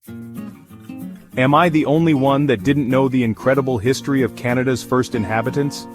Am I the only one that didn't know the incredible history of Canada's first inhabitants?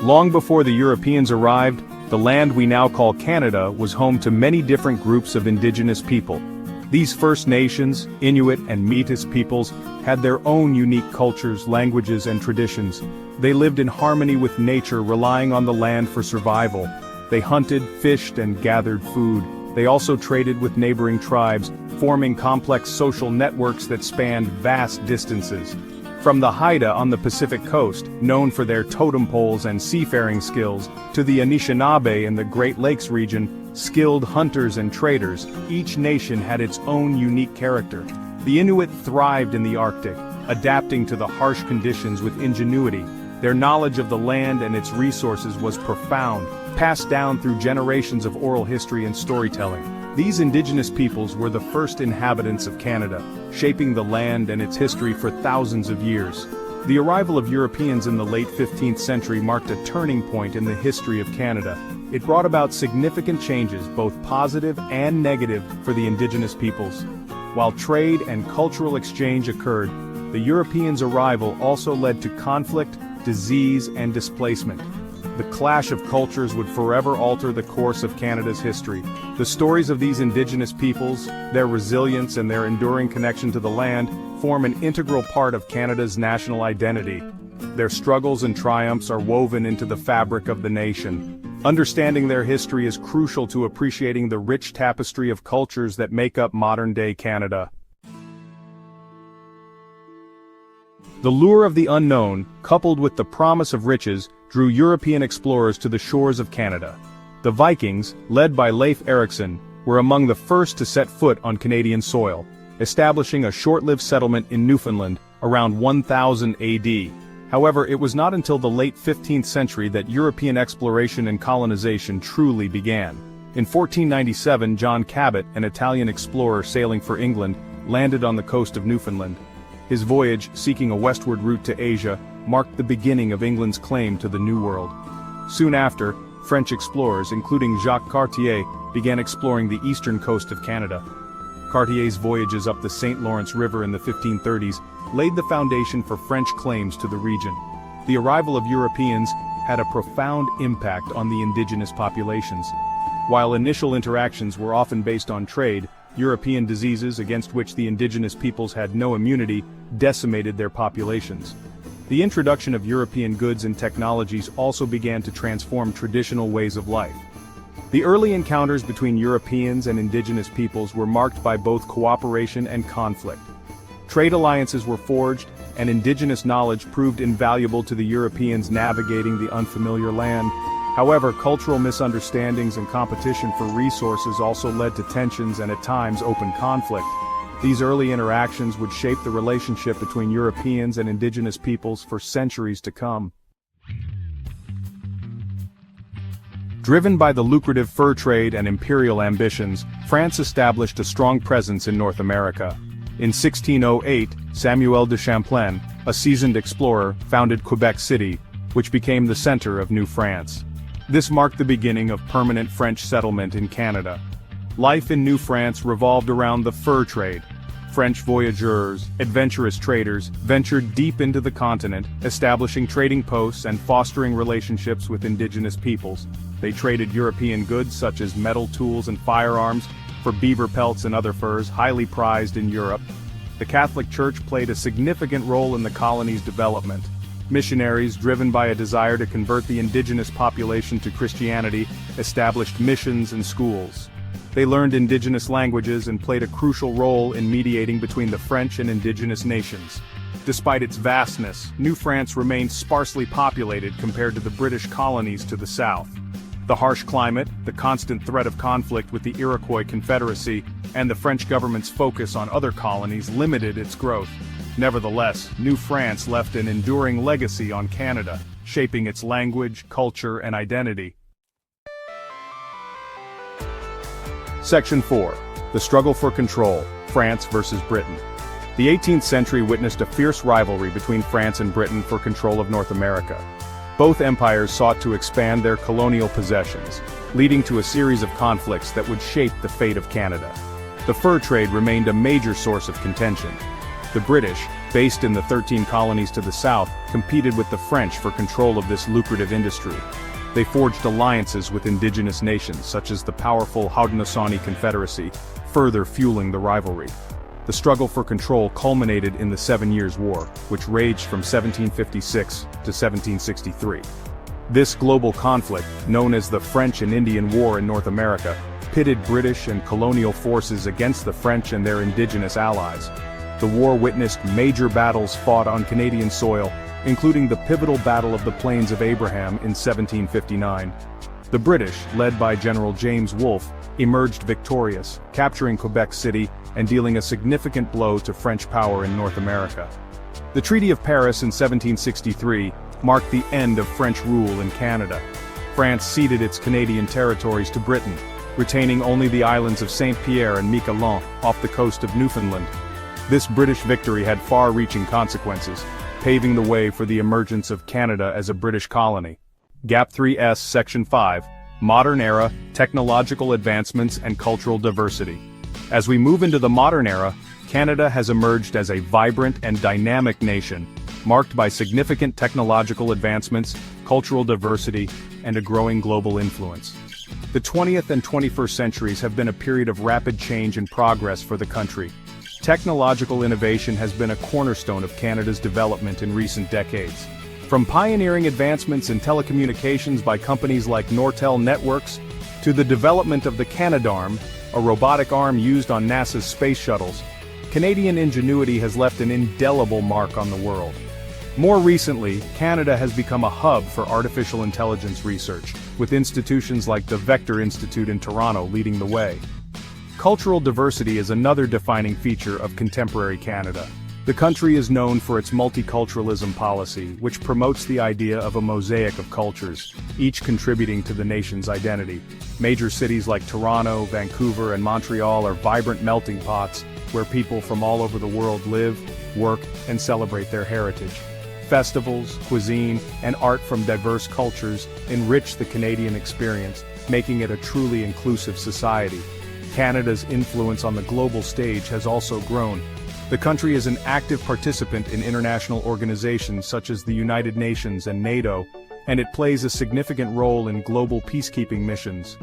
Long before the Europeans arrived, the land we now call Canada was home to many different groups of Indigenous people. These First Nations, Inuit and Métis peoples had their own unique cultures, languages and traditions. They lived in harmony with nature, relying on the land for survival. They hunted, fished and gathered food. They also traded with neighboring tribes, forming complex social networks that spanned vast distances. From the Haida on the Pacific coast, known for their totem poles and seafaring skills, to the Anishinaabe in the Great Lakes region, skilled hunters and traders, each nation had its own unique character. The Inuit thrived in the Arctic, adapting to the harsh conditions with ingenuity. Their knowledge of the land and its resources was profound, passed down through generations of oral history and storytelling. These Indigenous peoples were the first inhabitants of Canada, shaping the land and its history for thousands of years. The arrival of Europeans in the late 15th century marked a turning point in the history of Canada. It brought about significant changes, both positive and negative, for the Indigenous peoples. While trade and cultural exchange occurred, the Europeans' arrival also led to conflict, disease, and displacement. The clash of cultures would forever alter the course of Canada's history. The stories of these Indigenous peoples, their resilience and their enduring connection to the land, form an integral part of Canada's national identity. Their struggles and triumphs are woven into the fabric of the nation. Understanding their history is crucial to appreciating the rich tapestry of cultures that make up modern-day Canada. The lure of the unknown, coupled with the promise of riches, drew European explorers to the shores of Canada. The Vikings, led by Leif Erikson, were among the first to set foot on Canadian soil, establishing a short-lived settlement in Newfoundland around 1000 AD. However, it was not until the late 15th century that European exploration and colonization truly began. In 1497, John Cabot, an Italian explorer sailing for England, landed on the coast of Newfoundland. His voyage, seeking a westward route to Asia, marked the beginning of England's claim to the New World. Soon after, French explorers, including Jacques Cartier, began exploring the eastern coast of Canada. Cartier's voyages up the St. Lawrence River in the 1530s laid the foundation for French claims to the region. The arrival of Europeans had a profound impact on the Indigenous populations. While initial interactions were often based on trade, European diseases against which the Indigenous peoples had no immunity decimated their populations. The introduction of European goods and technologies also began to transform traditional ways of life. The early encounters between Europeans and Indigenous peoples were marked by both cooperation and conflict. Trade alliances were forged, and Indigenous knowledge proved invaluable to the Europeans navigating the unfamiliar land. However, cultural misunderstandings and competition for resources also led to tensions and at times open conflict. These early interactions would shape the relationship between Europeans and Indigenous peoples for centuries to come. Driven by the lucrative fur trade and imperial ambitions, France established a strong presence in North America. In 1608, Samuel de Champlain, a seasoned explorer, founded Quebec City, which became the center of New France. This marked the beginning of permanent French settlement in Canada. Life in New France revolved around the fur trade. French voyageurs, adventurous traders, ventured deep into the continent, establishing trading posts and fostering relationships with Indigenous peoples. They traded European goods such as metal tools and firearms for beaver pelts and other furs highly prized in Europe. The Catholic Church played a significant role in the colony's development. Missionaries, driven by a desire to convert the Indigenous population to Christianity, established missions and schools. They learned Indigenous languages and played a crucial role in mediating between the French and Indigenous nations. Despite its vastness, New France remained sparsely populated compared to the British colonies to the south. The harsh climate, the constant threat of conflict with the Iroquois Confederacy, and the French government's focus on other colonies limited its growth. Nevertheless, New France left an enduring legacy on Canada, shaping its language, culture, and identity. Section 4. The Struggle for Control, France versus Britain. The 18th century witnessed a fierce rivalry between France and Britain for control of North America. Both empires sought to expand their colonial possessions, leading to a series of conflicts that would shape the fate of Canada. the fur trade remained a major source of contention. The British, based in the 13 colonies to the south, competed with the French for control of this lucrative industry. They forged alliances with indigenous nations such as the powerful Haudenosaunee Confederacy, further fueling the rivalry. The struggle for control culminated in the 7 Years' War, which raged from 1756 to 1763. This global conflict, known as the French and Indian War in North America, pitted British and colonial forces against the French and their indigenous allies. The war witnessed major battles fought on Canadian soil, including the pivotal Battle of the Plains of Abraham in 1759. The British, led by General James Wolfe, emerged victorious, capturing Quebec City and dealing a significant blow to French power in North America. The Treaty of Paris in 1763 marked the end of French rule in Canada. France ceded its Canadian territories to Britain, retaining only the islands of Saint-Pierre and Miquelon off the coast of Newfoundland. This British victory had far-reaching consequences, paving the way for the emergence of Canada as a British colony. Gap 3S Section 5, Modern Era, Technological Advancements and Cultural Diversity. As we move into the modern era, Canada has emerged as a vibrant and dynamic nation, marked by significant technological advancements, cultural diversity, and a growing global influence. The 20th and 21st centuries have been a period of rapid change and progress for the country. Technological innovation has been a cornerstone of Canada's development in recent decades. From pioneering advancements in telecommunications by companies like Nortel Networks, to the development of the Canadarm, a robotic arm used on NASA's space shuttles, Canadian ingenuity has left an indelible mark on the world. More recently, Canada has become a hub for artificial intelligence research, with institutions like the Vector Institute in Toronto leading the way. Cultural diversity is another defining feature of contemporary Canada. The country is known for its multiculturalism policy, which promotes the idea of a mosaic of cultures, each contributing to the nation's identity. Major cities like Toronto, Vancouver, and Montreal are vibrant melting pots, where people from all over the world live, work, and celebrate their heritage. Festivals, cuisine, and art from diverse cultures enrich the Canadian experience, making it a truly inclusive society. Canada's influence on the global stage has also grown. The country is an active participant in international organizations such as the United Nations and NATO, and it plays a significant role in global peacekeeping missions.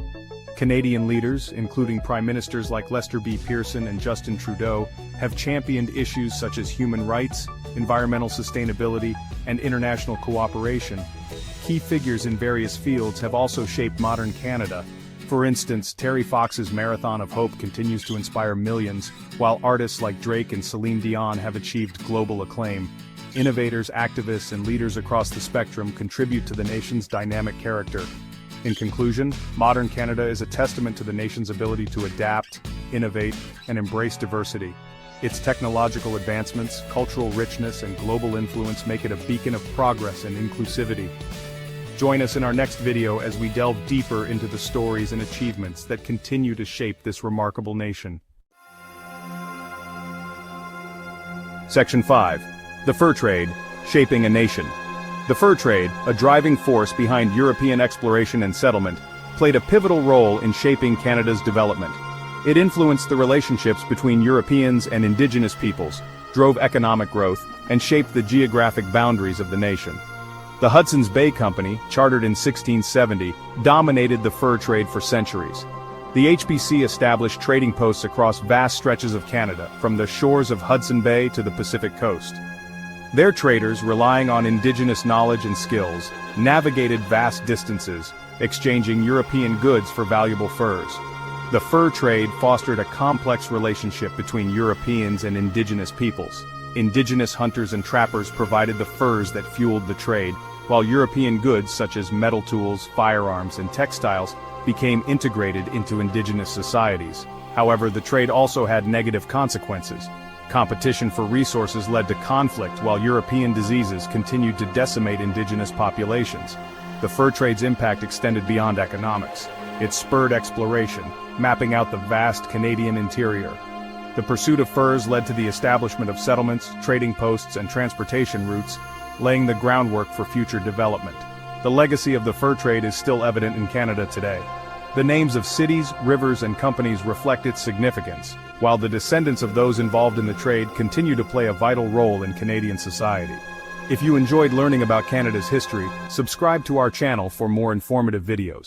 Canadian leaders, including Prime Ministers like Lester B. Pearson and Justin Trudeau, have championed issues such as human rights, environmental sustainability, and international cooperation. Key figures in various fields have also shaped modern Canada. For instance, Terry Fox's Marathon of Hope continues to inspire millions, while artists like Drake and Celine Dion have achieved global acclaim. Innovators, activists, and leaders across the spectrum contribute to the nation's dynamic character. In conclusion, modern Canada is a testament to the nation's ability to adapt, innovate, and embrace diversity. Its technological advancements, cultural richness, and global influence make it a beacon of progress and inclusivity. Join us in our next video as we delve deeper into the stories and achievements that continue to shape this remarkable nation. Section 5. The Fur Trade, Shaping a Nation. The fur trade, a driving force behind European exploration and settlement, played a pivotal role in shaping Canada's development. It influenced the relationships between Europeans and Indigenous peoples, drove economic growth, and shaped the geographic boundaries of the nation. The Hudson's Bay Company, chartered in 1670, dominated the fur trade for centuries. The HBC established trading posts across vast stretches of Canada, from the shores of Hudson Bay to the Pacific coast. Their traders, relying on Indigenous knowledge and skills, navigated vast distances, exchanging European goods for valuable furs. The fur trade fostered a complex relationship between Europeans and Indigenous peoples. Indigenous hunters and trappers provided the furs that fueled the trade, while European goods such as metal tools, firearms, and textiles became integrated into Indigenous societies. However, the trade also had negative consequences. Competition for resources led to conflict, while European diseases continued to decimate Indigenous populations. The fur trade's impact extended beyond economics. It spurred exploration, mapping out the vast Canadian interior. The pursuit of furs led to the establishment of settlements, trading posts, and transportation routes, laying the groundwork for future development. The legacy of the fur trade is still evident in Canada today. The names of cities, rivers, and companies reflect its significance, while the descendants of those involved in the trade continue to play a vital role in Canadian society. If you enjoyed learning about Canada's history, subscribe to our channel for more informative videos.